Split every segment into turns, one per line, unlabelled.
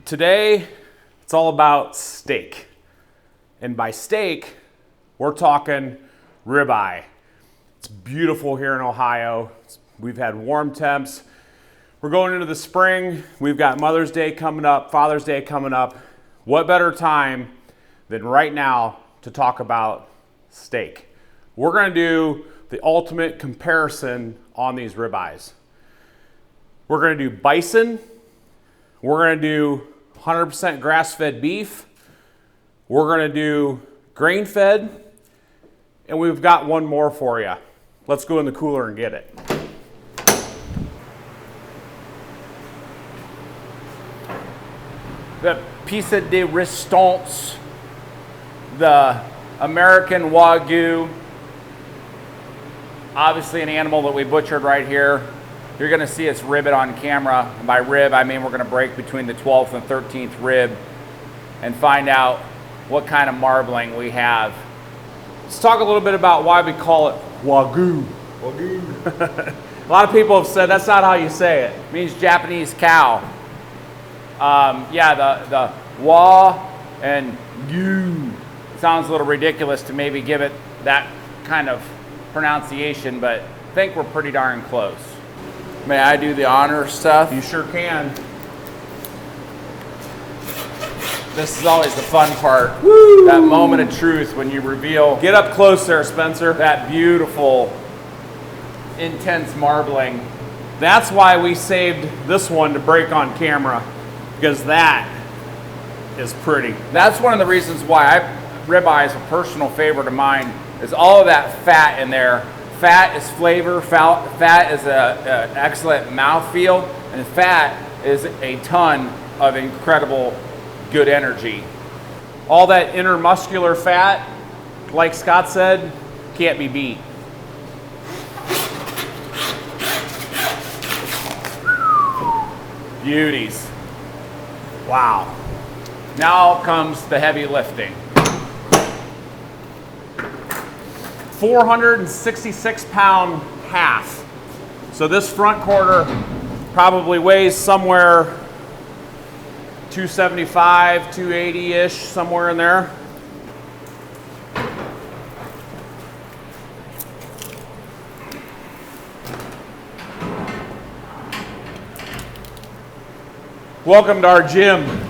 Today, it's all about steak. And by steak, we're talking ribeye. It's beautiful here in Ohio. We've had warm temps. We're going into the spring. We've got Mother's Day coming up, Father's Day coming up. What better time than right now to talk about steak? We're gonna do the ultimate comparison on these ribeyes. We're gonna do bison. We're gonna do 100% grass-fed beef. We're gonna do grain-fed. And we've got one more for you. Let's go in the cooler and get it. The piece de resistance, the American Wagyu, obviously an animal that we butchered right here. You're gonna see us rib it on camera. And by rib, I mean we're gonna break between the 12th and 13th rib and find out what kind of marbling we have. Let's talk a little bit about why we call it Wagyu. Wagyu. A lot of people have said that's not how you say it. It means Japanese cow. The wa and yu sounds a little ridiculous to maybe give it that kind of pronunciation, but I think we're pretty darn close. May I do the honor, Seth?
You sure can.
This is always the fun part. Woo! That moment of truth when you reveal.
Get up close there, Spencer.
That beautiful, intense marbling.
That's why we saved this one to break on camera, because that is pretty.
That's one of the reasons why ribeye is a personal favorite of mine, is all of that fat in there. Fat is flavor, fat is an excellent mouthfeel, and fat is a ton of incredible good energy.
All that intermuscular fat, like Scott said, can't be beat.
Beauties. Wow. Now comes the heavy lifting.
466-pound half. So this front quarter probably weighs somewhere 275, 280-ish, somewhere in there. Welcome to our gym.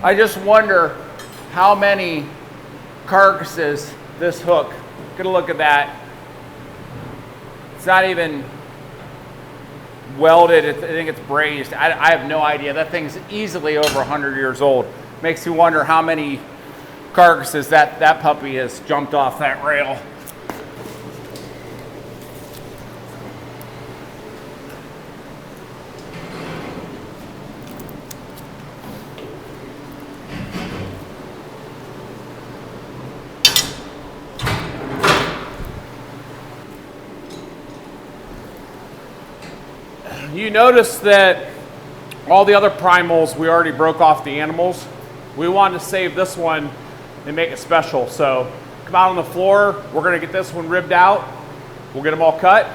I just wonder how many carcasses this hook. Get a look at that. It's not even welded. I think it's brazed. I have no idea. That thing's easily over 100 years old. Makes me wonder how many carcasses that puppy has jumped off that rail.
You notice that all the other primals, we already broke off the animals. We wanted to save this one and make it special. So come out on the floor. We're gonna get this one ribbed out. We'll get them all cut.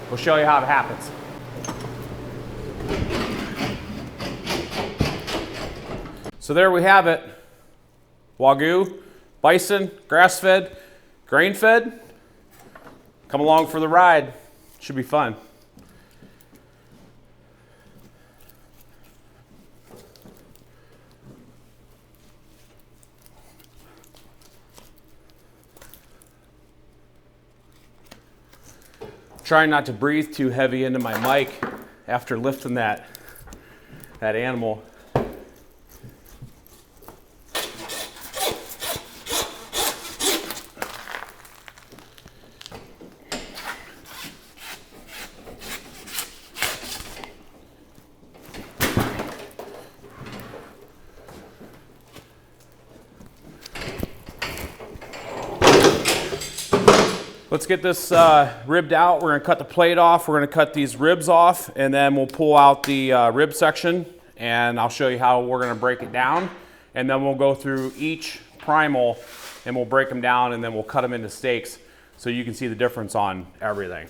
We'll show you how it happens. So there we have it. Wagyu, bison, grass-fed, grain-fed. Come along for the ride. Should be fun. Trying not to breathe too heavy into my mic after lifting that animal. Let's get this ribbed out. We're gonna cut the plate off. We're gonna cut these ribs off, and then we'll pull out the rib section, and I'll show you how we're gonna break it down. And then we'll go through each primal and we'll break them down and then we'll cut them into steaks so you can see the difference on everything.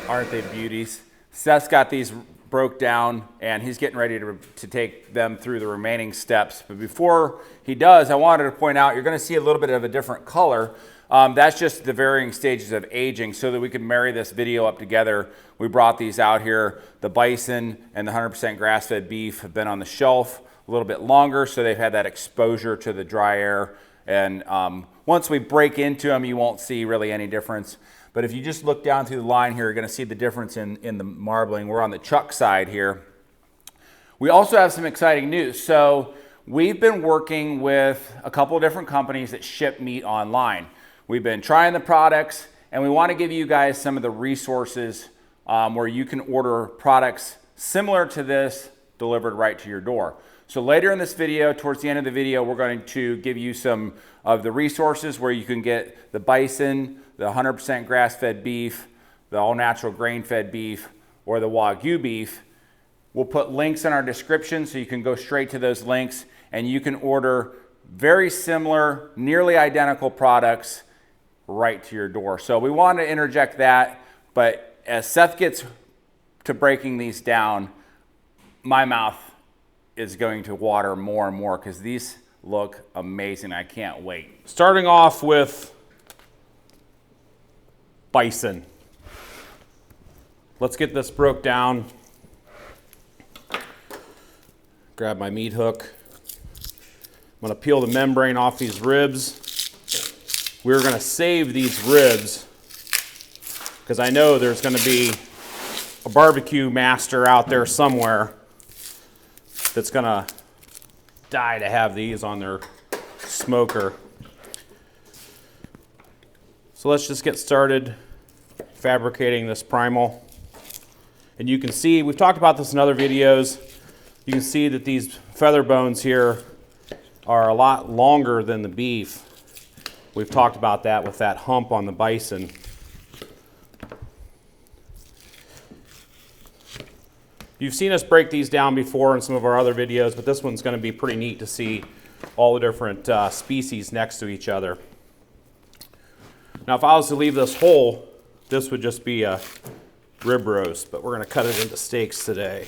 Aren't they beauties? Seth's got these broke down and he's getting ready to take them through the remaining steps. But before he does, I wanted to point out, you're gonna see a little bit of a different color. That's just the varying stages of aging so that we can marry this video up together. We brought these out here. The bison and the 100% grass-fed beef have been on the shelf a little bit longer, so they've had that exposure to the dry air. And once we break into them, you won't see really any difference. But if you just look down through the line here, you're gonna see the difference in the marbling. We're on the chuck side here. We also have some exciting news. So we've been working with a couple of different companies that ship meat online. We've been trying the products and we wanna give you guys some of the resources where you can order products similar to this delivered right to your door. So later in this video, towards the end of the video, we're going to give you some of the resources where you can get the bison, the 100% grass-fed beef, the all-natural grain-fed beef, or the Wagyu beef. We'll put links in our description so you can go straight to those links and you can order very similar, nearly identical products right to your door. So we want to interject that, but as Seth gets to breaking these down, my mouth is going to water more and more because these look amazing. I can't wait.
Starting off with bison. Let's get this broke down. Grab my meat hook. I'm gonna peel the membrane off these ribs. We're gonna save these ribs because I know there's gonna be a barbecue master out there somewhere that's gonna die to have these on their smoker. So let's just get started fabricating this primal. And you can see, we've talked about this in other videos, you can see that these feather bones here are a lot longer than the beef. We've talked about that with that hump on the bison. You've seen us break these down before in some of our other videos, but this one's going to be pretty neat to see all the different species next to each other. Now, if I was to leave this whole, this would just be a rib roast, but we're going to cut it into steaks today.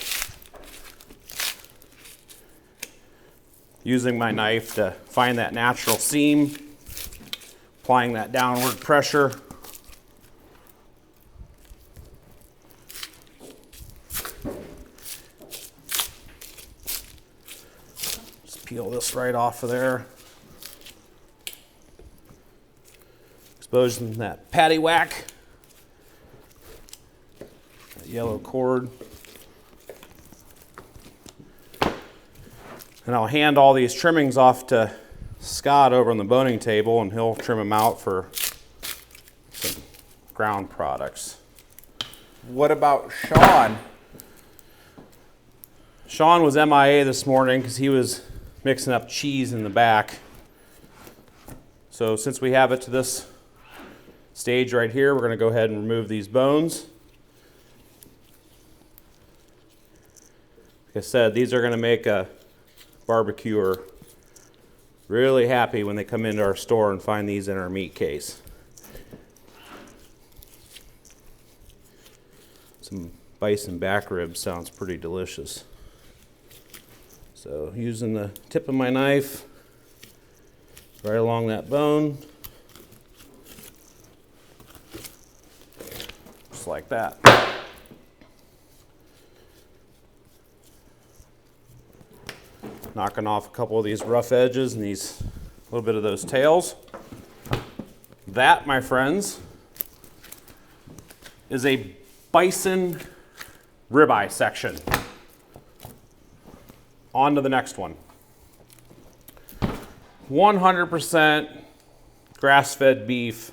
Using my knife to find that natural seam, applying that downward pressure. Peel this right off of there. Exposing that patty whack. That yellow cord. And I'll hand all these trimmings off to Scott over on the boning table and he'll trim them out for some ground products.
What about Sean?
Sean was MIA this morning because he was mixing up cheese in the back. So since we have it to this stage right here, we're going to go ahead and remove these bones. Like I said, these are going to make a barbecuer really happy when they come into our store and find these in our meat case. Some bison back ribs sounds pretty delicious. So using the tip of my knife right along that bone, just like that. Knocking off a couple of these rough edges and these, a little bit of those tails. That, my friends, is a bison ribeye section. On to the next one. 100% grass-fed beef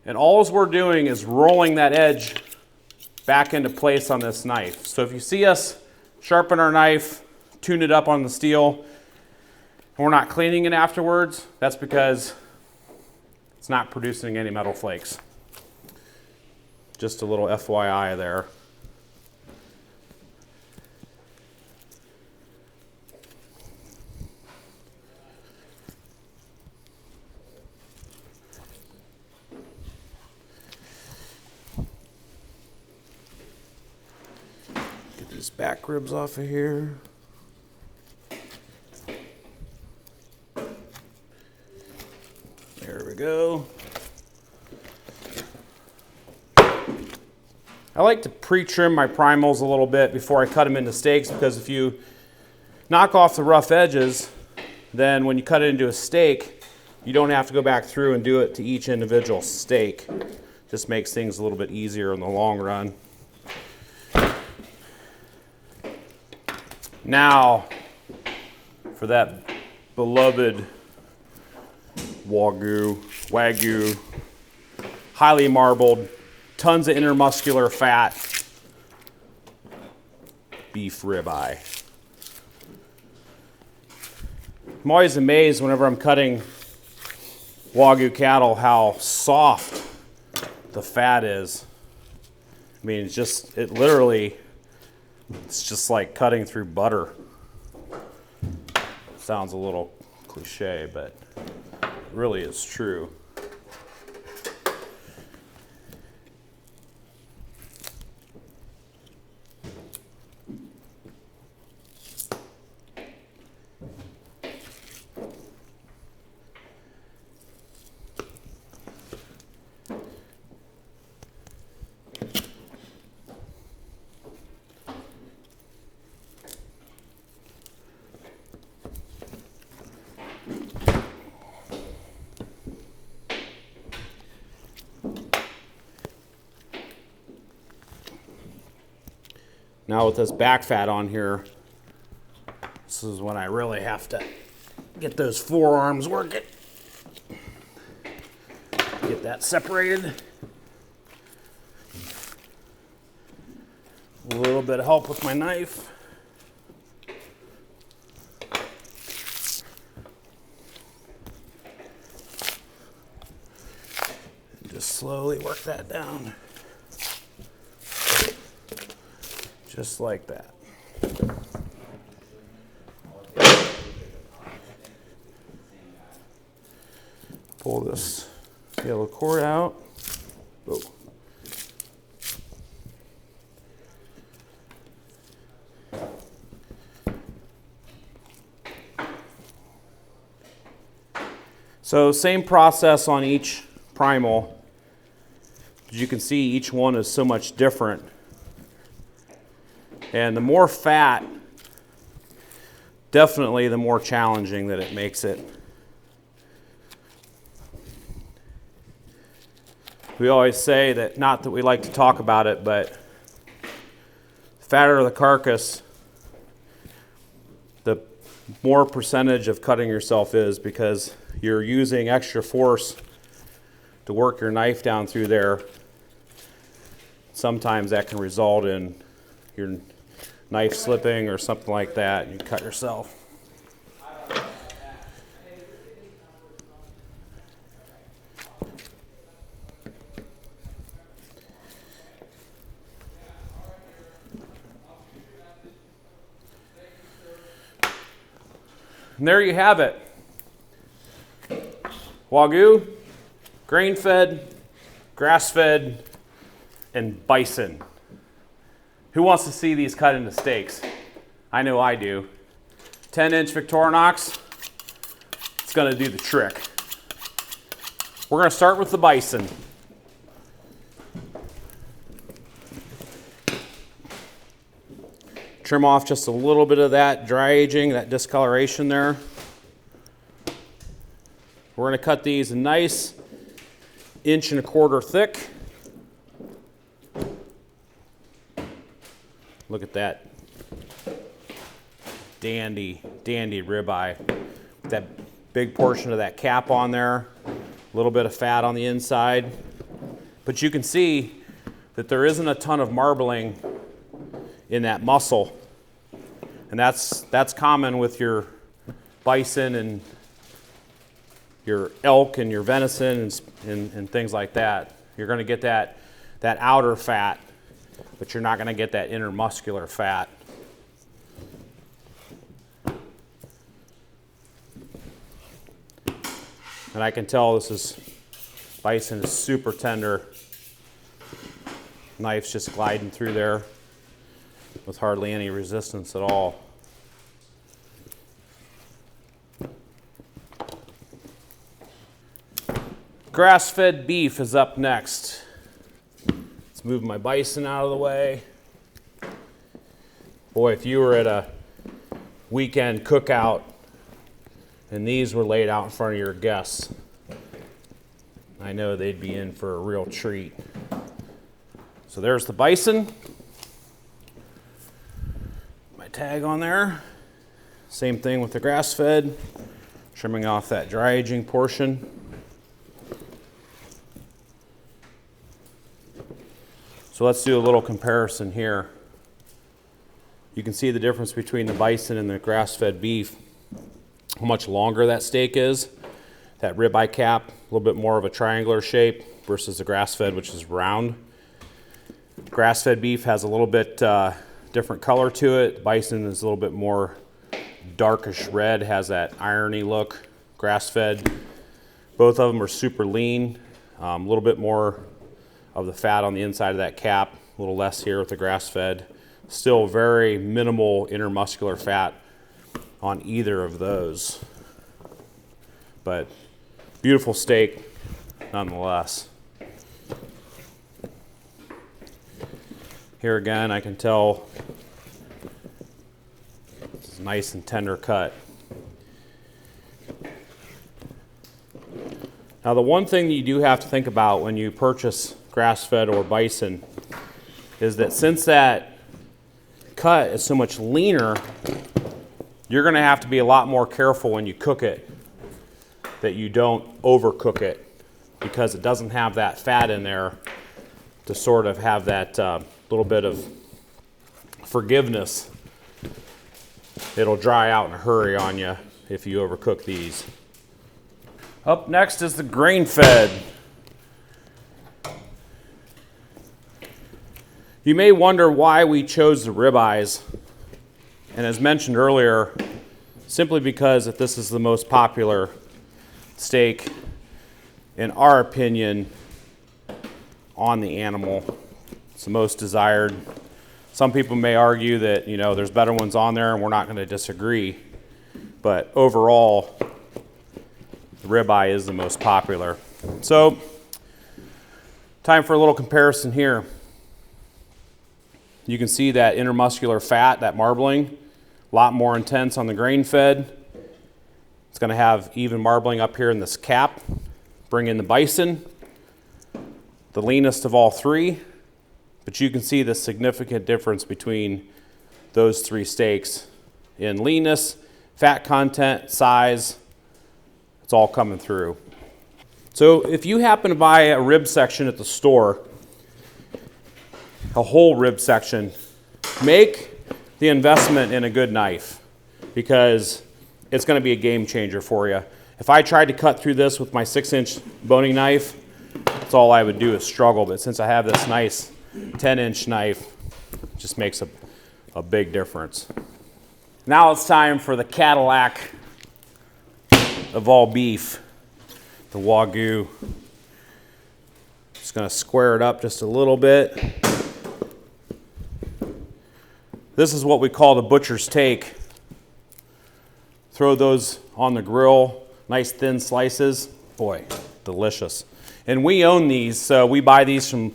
And all we're doing is rolling that edge back into place on this knife. So if you see us sharpen our knife, tune it up on the steel, and we're not cleaning it afterwards, that's because it's not producing any metal flakes. Just a little FYI there. Get these back ribs off of here. There we go. I like to pre-trim my primals a little bit before I cut them into steaks, because if you knock off the rough edges, then when you cut it into a steak, you don't have to go back through and do it to each individual steak. Just makes things a little bit easier in the long run. Now, for that beloved Wagyu, highly marbled, tons of intermuscular fat, beef ribeye. I'm always amazed whenever I'm cutting Wagyu cattle how soft the fat is. I mean, it's just like cutting through butter. Sounds a little cliche, but it really is true. Now with this back fat on here, this is when I really have to get those forearms working. Get that separated. A little bit of help with my knife. And just slowly work that down. Just like that. Pull this yellow cord out. Whoa. So same process on each primal. As you can see, each one is so much different. And the more fat, definitely the more challenging that it makes it. We always say that, not that we like to talk about it, but the fatter the carcass, the more percentage of cutting yourself is, because you're using extra force to work your knife down through there. Sometimes that can result in your knife slipping or something like that, and you cut yourself. And there you have it. Wagyu, grain-fed, grass-fed, and bison. Who wants to see these cut into steaks? I know I do. 10-inch Victorinox, it's gonna do the trick. We're gonna start with the bison. Trim off just a little bit of that dry aging, that discoloration there. We're gonna cut these a nice 1.25 inches thick. Look at that dandy ribeye. That big portion of that cap on there, a little bit of fat on the inside.
But you can see that there isn't a ton of marbling in that muscle. And that's common with your bison and your elk and your venison and things like that. You're going to get that outer fat, but you're not going to get that intermuscular fat. And I can tell bison is super tender. Knife's just gliding through there with hardly any resistance at all. Grass-fed beef is up next. Let's move my bison out of the way. Boy, if you were at a weekend cookout and these were laid out in front of your guests, I know they'd be in for a real treat. So there's the bison. My tag on there. Same thing with the grass-fed. Trimming off that dry aging portion. So let's do a little comparison here. You can see the difference between the bison and the grass-fed beef. How much longer that steak is. That ribeye cap, a little bit more of a triangular shape versus the grass-fed, which is round. Grass-fed beef has a little bit different color to it. Bison is a little bit more darkish red, has that irony look. Grass-fed, both of them are super lean. A little bit more of the fat on the inside of that cap, a little less here with the grass-fed. Still very minimal intermuscular fat on either of those. But beautiful steak nonetheless. Here again, I can tell it's a nice and tender cut. Now, the one thing that you do have to think about when you purchase grass-fed or bison is that since that cut is so much leaner, you're going to have to be a lot more careful when you cook it that you don't overcook it, because it doesn't have that fat in there to sort of have that little bit of forgiveness. It'll dry out in a hurry on you if you overcook these. Up next is the grain-fed. You may wonder why we chose the ribeyes, and as mentioned earlier, simply because that this is the most popular steak, in our opinion, on the animal. It's the most desired. Some people may argue that, you know, there's better ones on there, and we're not going to disagree, but overall, the ribeye is the most popular. So, time for a little comparison here. You can see that intermuscular fat, that marbling, a lot more intense on the grain-fed. It's going to have even marbling up here in this cap. Bring in the bison, the leanest of all three, but you can see the significant difference between those three steaks in leanness, fat content, size. It's all coming through. So if you happen to buy a rib section at the store, a whole rib section, make the investment in a good knife, because it's going to be a game changer for you. If I tried to cut through this with my 6-inch boning knife, that's all I would do is struggle. But since I have this nice 10-inch knife, it just makes a big difference. Now it's time for the Cadillac of all beef, the Wagyu. Just going to square it up just a little bit. This is what we call the butcher's take. Throw those on the grill, nice thin slices. Boy, delicious. And we own these, so we buy these from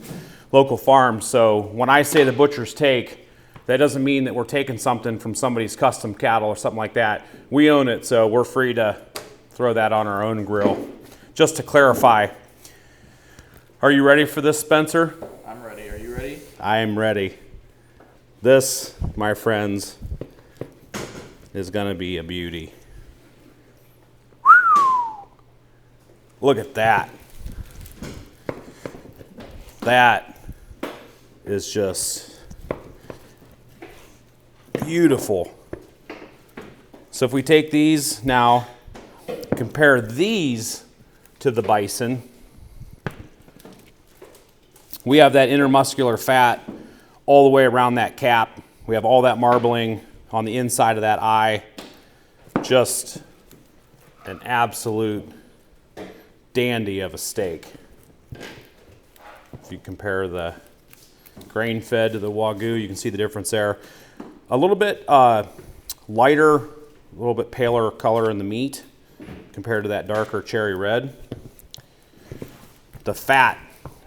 local farms. So when I say the butcher's take, that doesn't mean that we're taking something from somebody's custom cattle or something like that. We own it, so we're free to throw that on our own grill. Just to clarify, are you ready for this, Spencer?
I'm ready. Are you ready?
I am ready. This, my friends, is going to be a beauty. Look at that. That is just beautiful. So if we take these now, compare these to the bison, we have that intermuscular fat all the way around that cap. We have all that marbling on the inside of that eye. Just an absolute dandy of a steak. If you compare the grain-fed to the Wagyu, you can see the difference there. A little bit lighter, a little bit paler color in the meat compared to that darker cherry red. The fat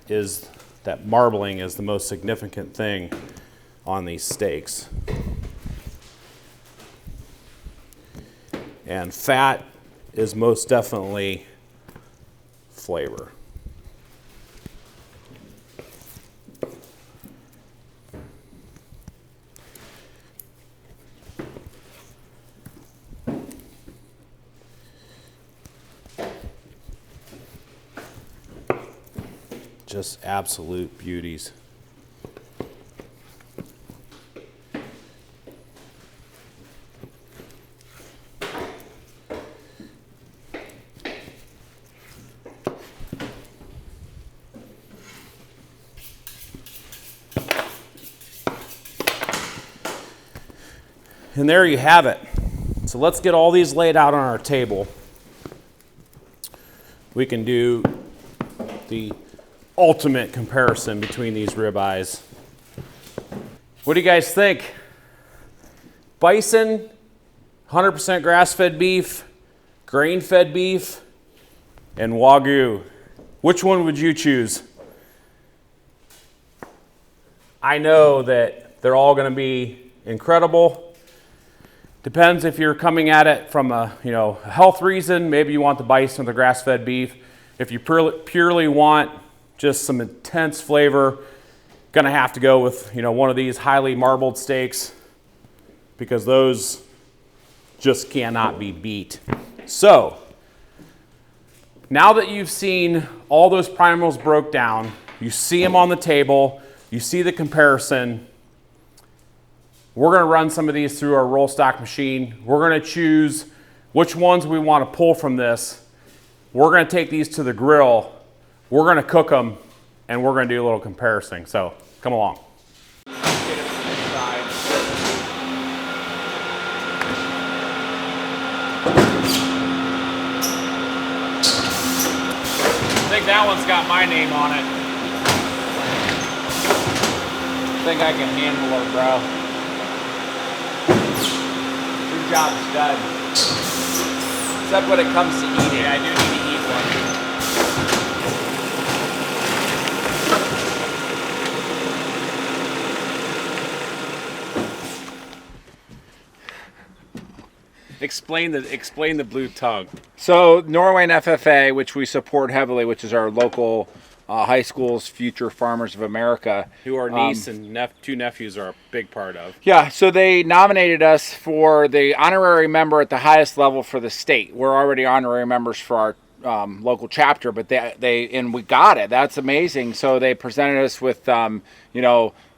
is, that marbling is the most significant thing on these steaks. And fat is most definitely flavor. Just absolute beauties. And there you have it. So let's get all these laid out on our table. We can do the ultimate comparison between these ribeyes. What do you guys think? Bison, 100% grass-fed beef, grain-fed beef, and Wagyu. Which one would you choose? I know that they're all going to be incredible. Depends if you're coming at it from a health reason. Maybe you want the bison or the grass-fed beef. If you purely want just some intense flavor, gonna have to go with one of these highly marbled steaks, because those just cannot be beat. So now that you've seen all those primals broke down, you see them on the table, you see the comparison, we're gonna run some of these through our roll stock machine. We're gonna choose which ones we wanna pull from this. We're gonna take these to the grill, we're gonna cook them, and we're gonna do a little comparison. So come along. I think that one's got my name on it. I think I can handle it, bro. Your job's done. Except when it comes to eating. Yeah, I do need to eat one. Explain the blue tongue.
So Norway and FFA, which we support heavily, which is our local high school's Future Farmers of America,
who our niece and two nephews are a big part of.
Yeah, so they nominated us for the honorary member at the highest level for the state. We're already honorary members for our local chapter, but and we got it. That's amazing. So they presented us with the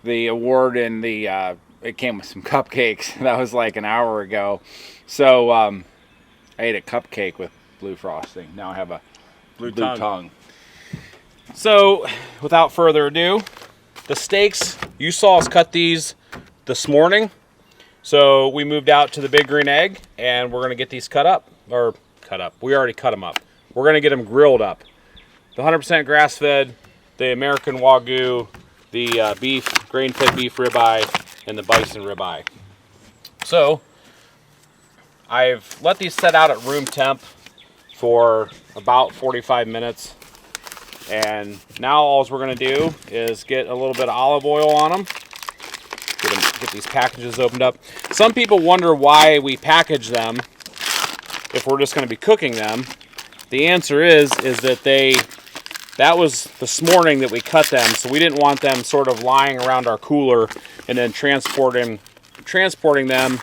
award, and it came with some cupcakes. That was like an hour ago. So I ate a cupcake with blue frosting. Now I have a blue tongue.
So without further ado, the steaks, you saw us cut these this morning. So we moved out to the Big Green Egg, and we're gonna get these cut up. We already cut them up. We're gonna get them grilled up. The 100% grass-fed, the American Wagyu, the beef, grain-fed beef ribeye, and the Bison Ribeye. So I've let these set out at room temp for about 45 minutes. And now all we're gonna do is get a little bit of olive oil on them. Get these packages opened up. Some people wonder why we package them if we're just gonna be cooking them. The answer is that was this morning that we cut them, so we didn't want them sort of lying around our cooler and then transporting them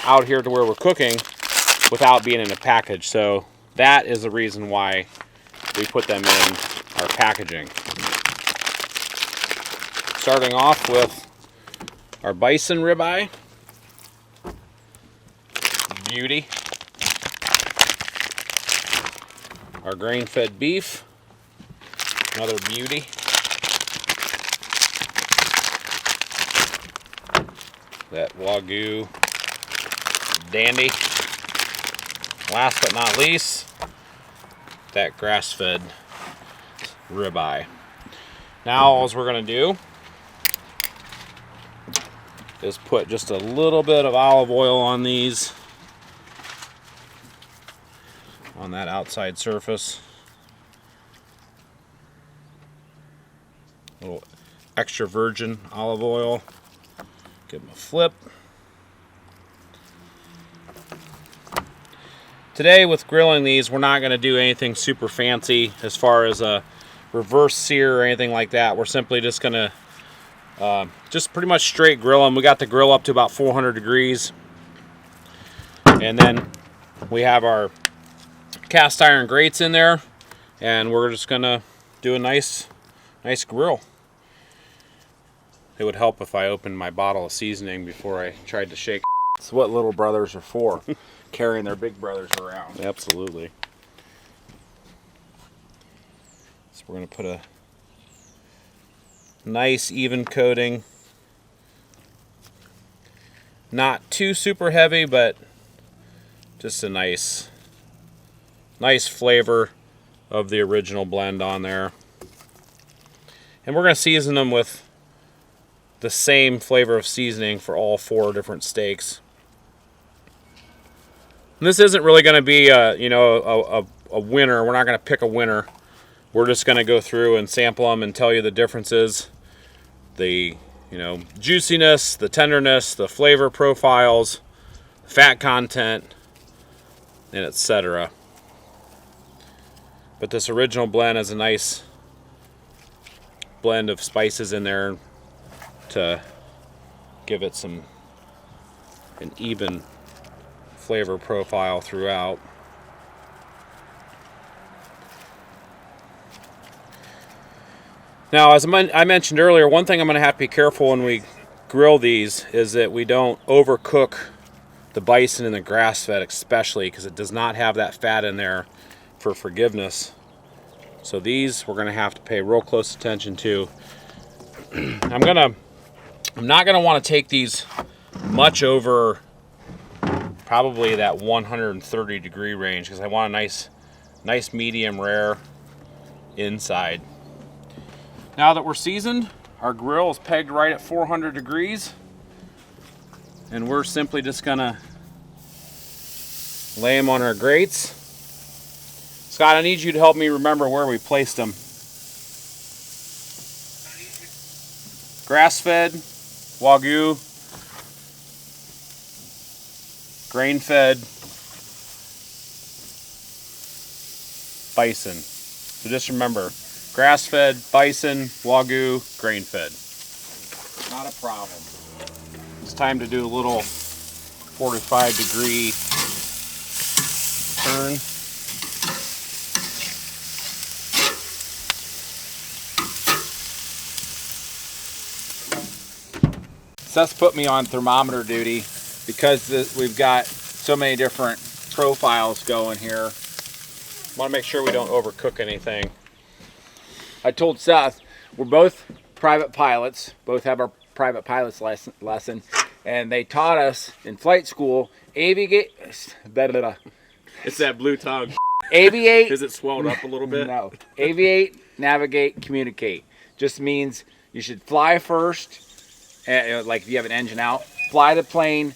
out here to where we're cooking without being in a package. So that is the reason why we put them in our packaging.
Starting off with our bison ribeye. Beauty. Our grain-fed beef. Another beauty. That Wagyu dandy. Last but not least, that grass-fed ribeye. Now all we're going to do is put just a little bit of olive oil on these, on that outside surface. A little extra virgin olive oil. Give them a flip. Today with grilling these, we're not going to do anything super fancy as far as a reverse sear or anything like that. We're simply just going to just pretty much straight grill them. We got the grill up to about 400 degrees. And then we have our cast iron grates in there. And we're just going to do a nice grill. It would help if I opened my bottle of seasoning before I tried to shake.
It's what little brothers are for, carrying their big brothers around.
Absolutely. So we're going to put a nice even coating. Not too super heavy, but just a nice flavor of the original blend on there. And we're going to season them with the same flavor of seasoning for all 4 different steaks. And this isn't really going to be a winner. We're not going to pick a winner. We're just going to go through and sample them and tell you the differences, the juiciness, the tenderness, the flavor profiles, fat content, and etc. But this original blend has a nice blend of spices in there to give it an even flavor profile throughout. Now, as I mentioned earlier, one thing I'm going to have to be careful when we grill these is that we don't overcook the bison and the grass-fed, especially because it does not have that fat in there for forgiveness. So these we're going to have to pay real close attention to. I'm not going to want to take these much over probably that 130 degree range because I want a nice medium rare inside. Now that we're seasoned, our grill is pegged right at 400 degrees. And we're simply just going to lay them on our grates. Scott, I need you to help me remember where we placed them. Grass-fed, Wagyu, grain-fed, bison. So just remember, grass-fed, bison, Wagyu, grain-fed. Not a problem. It's time to do a little 45 degree turn.
Seth's put me on thermometer duty because we've got so many different profiles going here.
Want to make sure we don't overcook anything.
I told Seth we're both private pilots, both have our private pilot's lesson, and they taught us in flight school aviate.
It's that blue tongue.
Aviate.
Is it swelled up a little bit?
No. Aviate, navigate, communicate. Just means you should fly first. Like if you have an engine out, fly the plane,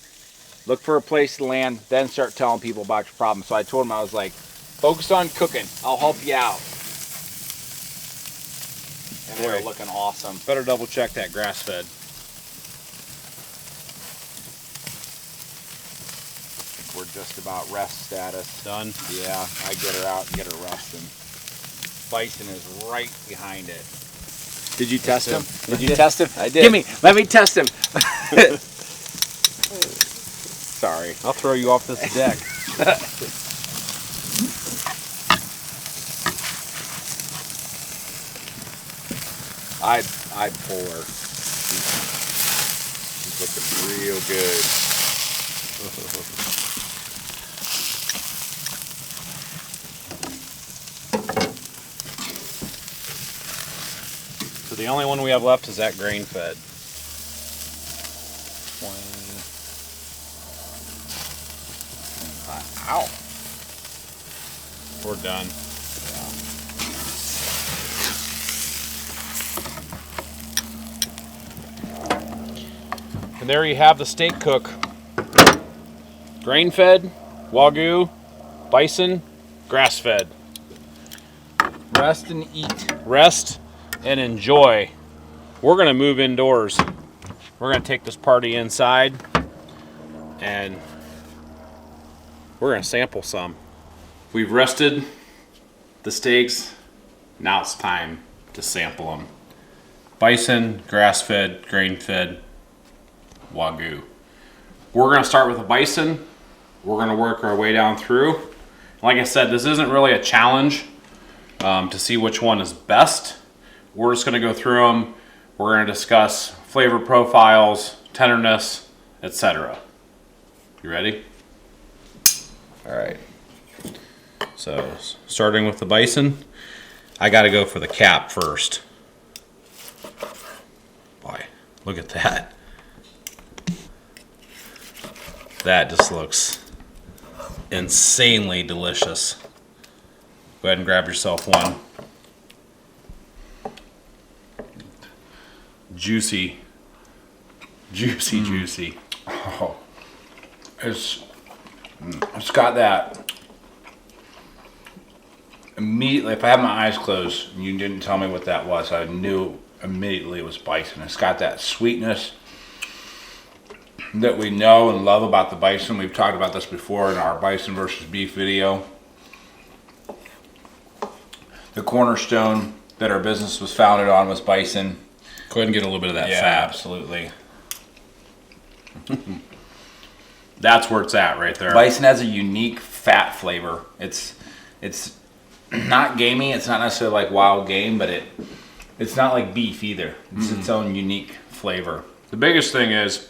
look for a place to land, then start telling people about your problem. So I told him, I was like, focus on cooking. I'll help you out. And they're looking awesome.
Better double check that grass fed.
We're just about rest status.
Done?
Yeah, I get her out and get her resting. Bison is right behind it. Did you test him? Did you test him?
I did.
Let me test him. Sorry.
I'll throw you off this deck.
I'd pull her. He's looking real good.
So the only one we have left is that grain fed. Ow. We're done. And there you have the steak cook. Grain fed, Wagyu, bison, grass fed.
Rest and eat.
Rest and enjoy. We're gonna move indoors. We're gonna take this party inside and we're gonna sample some. We've rested the steaks. Now it's time to sample them. Bison, grass-fed, grain-fed, Wagyu. We're gonna start with the bison. We're gonna work our way down through. Like I said, this isn't really a challenge to see which one is best. We're just gonna go through them. We're gonna discuss flavor profiles, tenderness, etc. You ready? All right. So, starting with the bison, I gotta go for the cap first. Boy, look at that. That just looks insanely delicious. Go ahead and grab yourself one. Juicy. Juicy, juicy.
Oh, it's got that immediately. If I had my eyes closed and you didn't tell me what that was, I knew immediately it was bison. It's got that sweetness that we know and love about the bison. We've talked about this before in our bison versus beef video. The cornerstone that our business was founded on was bison.
Go ahead and get a little bit of that
Yeah,
fat.
absolutely.
That's where it's at right there.
Bison has a unique fat flavor. It's not gamey. It's not necessarily like wild game, but it's not like beef either. It's its own unique flavor.
The biggest thing is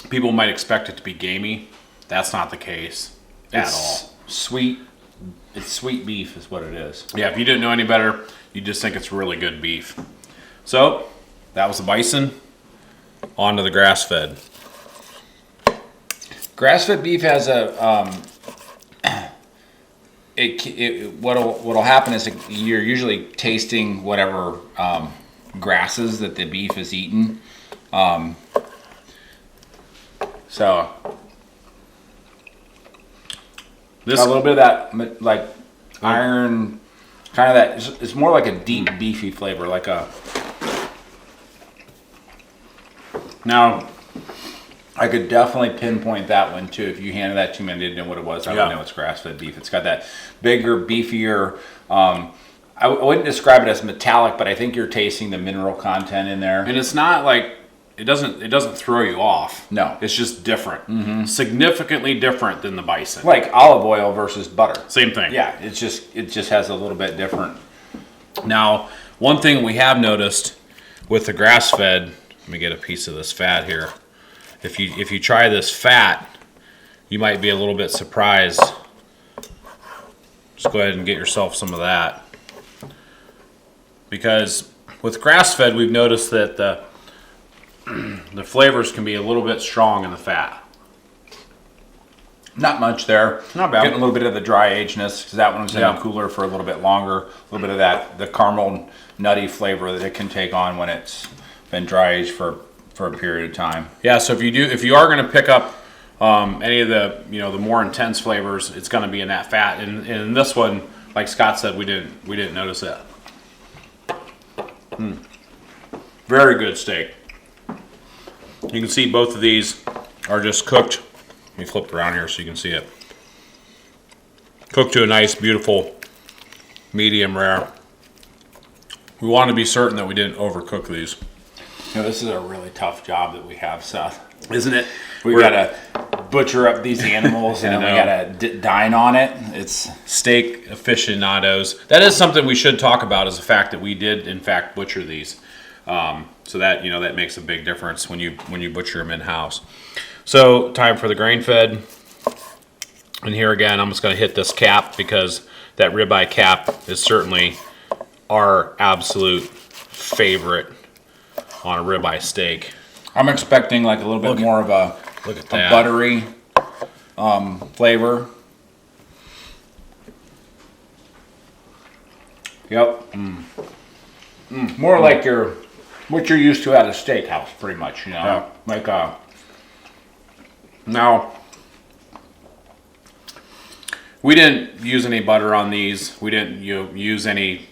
people might expect it to be gamey. That's not the case at all.
Sweet. It's sweet beef is what it is.
Yeah, if you didn't know any better, you just think it's really good beef. So, that was the bison. On to the grass-fed.
Grass-fed beef has a what'll happen is you're usually tasting whatever grasses that the beef is eating. So
This
a little bit of that like iron, kind of that. It's more like a deep beefy flavor, like a. Now, I could definitely pinpoint that one too. If you handed that to me and didn't know what it was, I would know it's grass-fed beef. It's got that bigger, beefier. I wouldn't describe it as metallic, but I think you're tasting the mineral content in there.
and it's not like it doesn't throw you off.
No.
It's just different. Significantly different than the bison.
Like olive oil versus butter.
Same thing.
Yeah, it just has a little bit different.
Now, one thing we have noticed with the grass-fed, let me get a piece of this fat here. If you try this fat, you might be a little bit surprised. Just go ahead and get yourself some of that. Because with grass-fed, we've noticed that the flavors can be a little bit strong in the fat.
Not much there.
Not bad.
Getting a little bit of the dry agedness because that one was in
Yeah.
the cooler for a little bit longer. A little bit of that the caramel nutty flavor that it can take on when it's been dry aged for a period of time.
Yeah. So if you are going to pick up any of the the more intense flavors, it's going to be in that fat. And in this one, like Scott said, we didn't notice that. Very good steak. You can see both of these are just cooked. Let me flip it around here so you can see it. Cooked to a nice, beautiful, medium rare. We want to be certain that we didn't overcook these.
This is a really tough job that we have, Seth.
Isn't it?
We gotta butcher up these animals and then we gotta dine on it. It's
Steak aficionados. That is something we should talk about, is the fact that we did, in fact, butcher these. So that, that makes a big difference when you butcher them in-house. So time for the grain-fed. And here again, I'm just going to hit this cap because that ribeye cap is certainly our absolute favorite on a ribeye steak.
I'm expecting like a little bit more of a buttery flavor. Yep. More like what you're used to at a steakhouse, pretty much.
Yeah.
Like
Now, we didn't use any butter on these. We didn't use any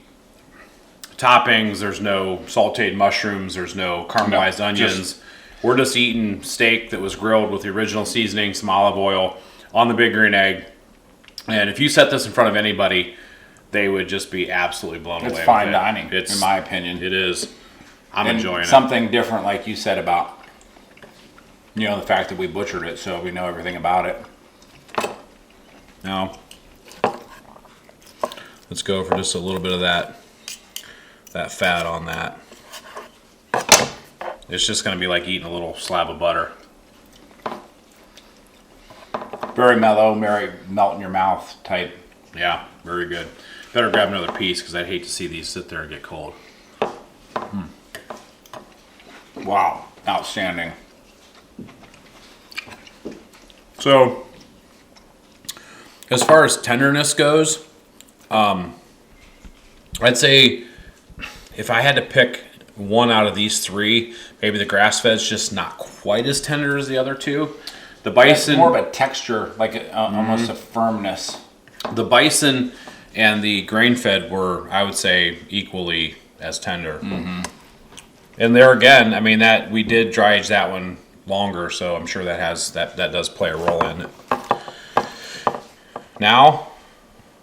toppings. There's no sauteed mushrooms. There's no caramelized onions. We're just eating steak that was grilled with the original seasoning, some olive oil on the big green egg. And if you set this in front of anybody, they would just be absolutely blown away.
It's fine dining, in my opinion.
It is. I'm enjoying it.
Something different, like you said about, the fact that we butchered it, so we know everything about it.
Now, let's go for just a little bit of that fat on that. It's just going to be like eating a little slab of butter.
Very mellow, very melt in your mouth type.
Yeah, very good. Better grab another piece because I'd hate to see these sit there and get cold.
Wow, outstanding.
So, as far as tenderness goes, I'd say if I had to pick one out of these three, maybe the grass-fed's just not quite as tender as the other two. The bison,
it's more of a texture, like almost a firmness.
The bison and the grain-fed were, I would say, equally as tender. And there again, I mean, that we did dry age that one longer, so I'm sure that does play a role in it. Now,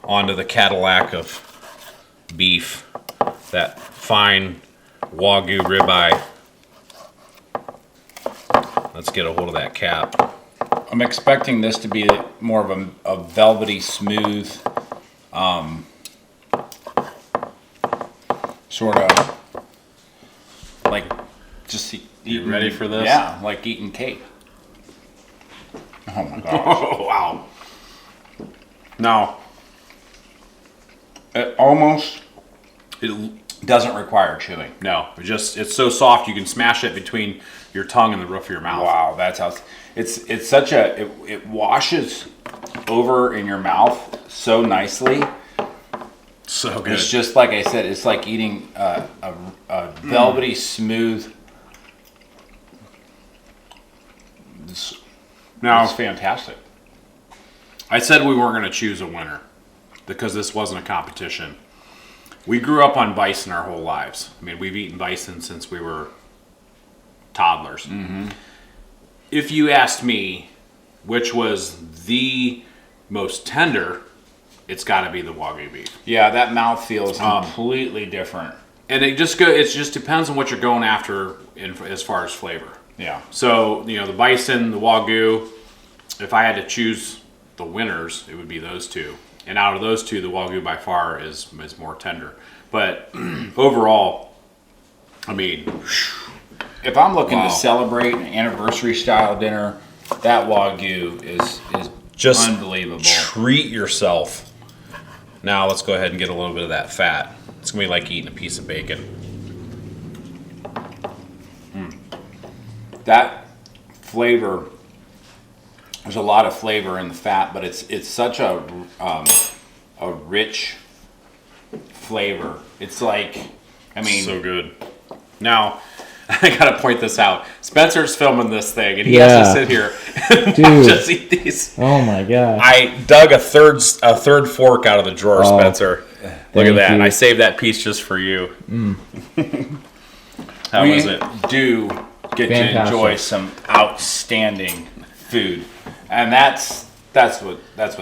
onto the Cadillac of beef, that fine Wagyu ribeye. Let's get a hold of that cap.
I'm expecting this to be more of a velvety, smooth, sort of like just eating.
You ready for this?
Yeah, like eating cake. Oh my gosh.
Oh, wow. Now,
It almost doesn't require chewing.
no, it's so soft you can smash it between your tongue and the roof of your mouth.
Wow, that's how it's such it washes over in your mouth so nicely.
So good.
It's just like I said, it's like eating a velvety smooth. It's fantastic.
I said we weren't going to choose a winner because this wasn't a competition. We grew up on bison our whole lives. I mean, we've eaten bison since we were toddlers. If you asked me which was the most tender, it's got to be the Wagyu beef.
Yeah, that mouth feels completely different.
And it just depends on what you're going after as far as flavor.
Yeah.
So, the bison, the Wagyu, if I had to choose the winners, it would be those two. And out of those two, the Wagyu by far is more tender. But overall, I mean,
if I'm looking to celebrate an anniversary style dinner, that Wagyu is
just
unbelievable.
Treat yourself. Now let's go ahead and get a little bit of that fat. It's gonna be like eating a piece of bacon.
That flavor, there's a lot of flavor in the fat, but it's such a rich flavor. It's like, I mean,
So good. Now, I gotta point this out. Spencer's filming this thing, and he has to sit here and watch us eat these.
Oh my god!
I dug a third fork out of the drawer, Spencer. Look at that. I saved that piece just for you. How was it?
Do get to enjoy some outstanding food, and that's what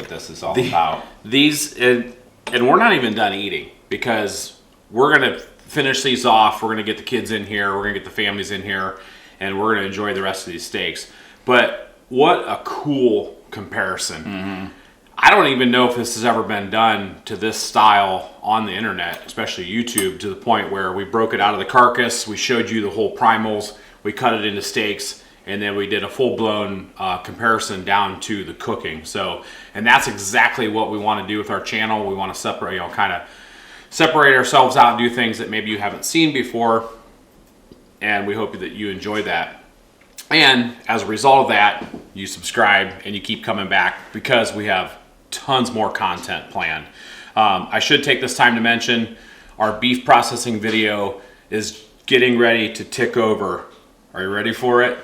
this is all about.
These, and we're not even done eating because we're gonna finish these off. We're gonna get the kids in here. We're gonna get the families in here, and we're gonna enjoy the rest of these steaks. But what a cool comparison!
I don't even know if this has ever been done to this style on the internet, especially YouTube, to the point where we broke it out of the carcass, we showed you the whole primals, we cut it into steaks, and then we did a full-blown comparison down to the cooking. So, and that's exactly what we want to do with our channel. We want to separate, kind of separate ourselves out and do things that maybe you haven't seen before, and we hope that you enjoy that. And as a result of that, you subscribe and you keep coming back because we have tons more content planned. I should take this time to mention our beef processing video is getting ready to tick over. Are you ready for it?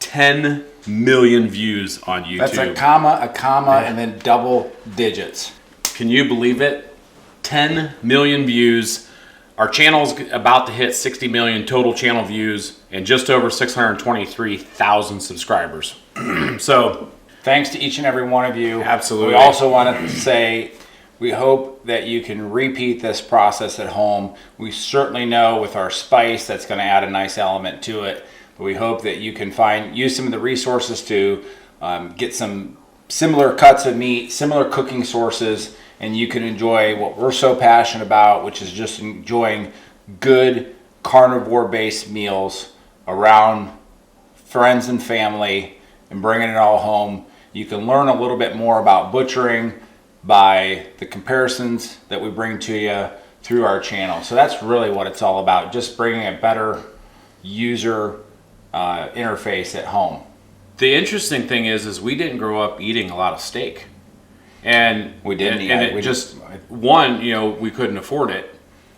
10 million views on YouTube.
That's a comma, and then double digits.
Can you believe it? 10 million views. Our channel's about to hit 60 million total channel views and just over 623,000 subscribers. So,
thanks to each and every one of you.
Absolutely.
We also want to say we hope that you can repeat this process at home. We certainly know with our spice that's going to add a nice element to it. But we hope that you can use some of the resources to get some similar cuts of meat, similar cooking sources, and you can enjoy what we're so passionate about, which is just enjoying good carnivore-based meals around friends and family and bringing it all home. You can learn a little bit more about butchering by the comparisons that we bring to you through our channel. So that's really what it's all about, just bringing a better user interface at home.
The interesting thing is we didn't grow up eating a lot of steak. And
we didn't eat
it. We couldn't afford it.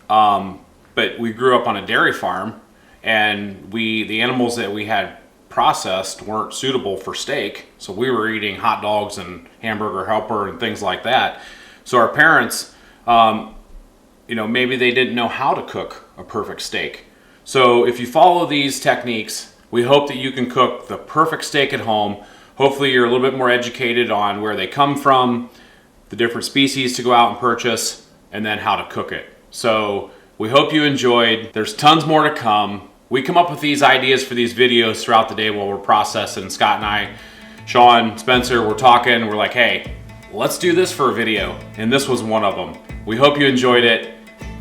But we grew up on a dairy farm, and the animals that we had processed weren't suitable for steak. So we were eating hot dogs and hamburger helper and things like that. So our parents, maybe they didn't know how to cook a perfect steak. So if you follow these techniques, we hope that you can cook the perfect steak at home. Hopefully you're a little bit more educated on where they come from, the different species to go out and purchase, and then how to cook it. So we hope you enjoyed. There's tons more to come. We come up with these ideas for these videos throughout the day while we're processing. Scott and I, Sean, Spencer, we're talking. We're like, hey, let's do this for a video. And this was one of them. We hope you enjoyed it.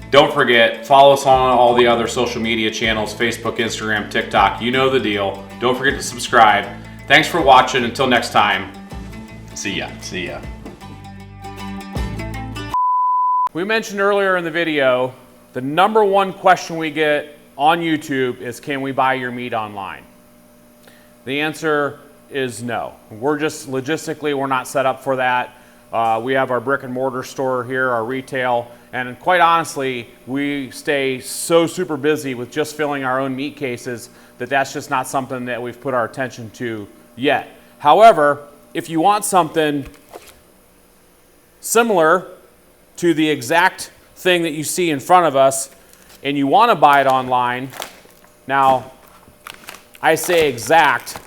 Don't forget, follow us on all the other social media channels, Facebook, Instagram, TikTok. You know the deal. Don't forget to subscribe. Thanks for watching. Until next time, see ya.
We mentioned earlier in the video, the number one question we get on YouTube is, can we buy your meat online? The answer is no. We're just logistically, we're not set up for that. We have our brick and mortar store here, our retail, and quite honestly, we stay so super busy with just filling our own meat cases that that's just not something that we've put our attention to yet. However, if you want something similar to the exact thing that you see in front of us and you want to buy it online, now I say exact,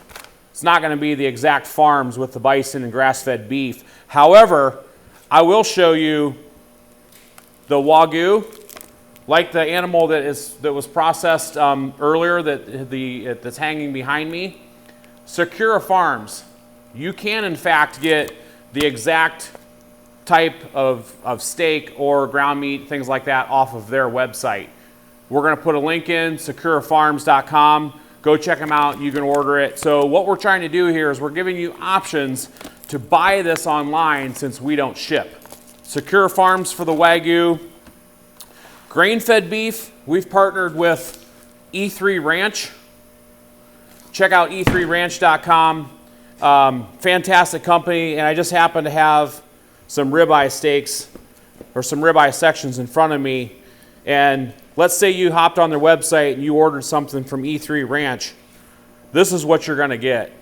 it's not going to be the exact farms with the bison and grass-fed beef. However, I will show you the Wagyu, like the animal that was processed earlier that's hanging behind me. Secura Farms, you can in fact get the exact type of steak or ground meat, things like that, off of their website. We're going to put a link in, securafarms.com. Go check them out. You can order it. So what we're trying to do here is we're giving you options to buy this online since we don't ship. Secura Farms for the Wagyu. Grain-fed beef, we've partnered with E3 Ranch. Check out e3ranch.com. Fantastic company, and I just happen to have some ribeye steaks or some ribeye sections in front of me. And let's say you hopped on their website and you ordered something from E3 Ranch. This is what you're going to get.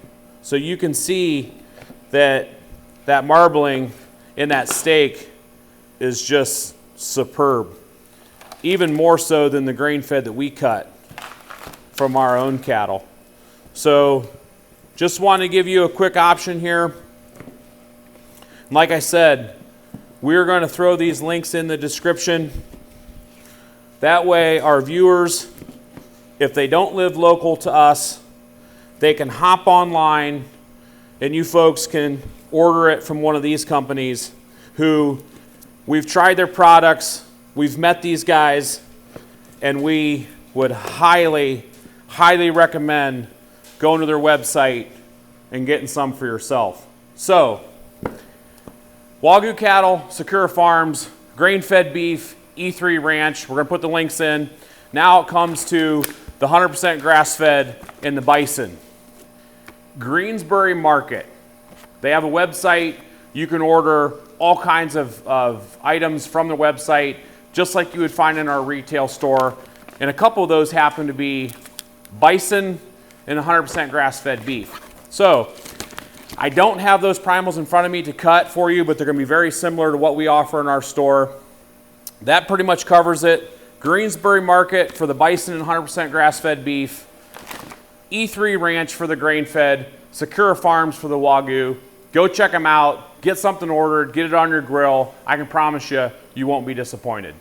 So you can see that marbling in that steak is just superb. Even more so than the grain-fed that we cut from our own cattle. So just want to give you a quick option here. Like I said, we're going to throw these links in the description. That way our viewers, if they don't live local to us, they can hop online and you folks can order it from one of these companies who we've tried their products, we've met these guys, and we would highly, highly recommend going to their website and getting some for yourself. So, Wagyu cattle, Secure Farms, grain-fed beef, E3 Ranch. We're going to put the links in. Now it comes to the 100% grass-fed and the bison. Greensbury Market. They have a website. You can order all kinds of items from the website, just like you would find in our retail store. And a couple of those happen to be bison and 100% grass-fed beef. So I don't have those primals in front of me to cut for you, but they're going to be very similar to what we offer in our store. That pretty much covers it. Greensbury Market for the bison and 100% grass-fed beef. E3 Ranch for the grain-fed. Secure Farms for the Wagyu. Go check them out. Get something ordered. Get it on your grill. I can promise you, you won't be disappointed.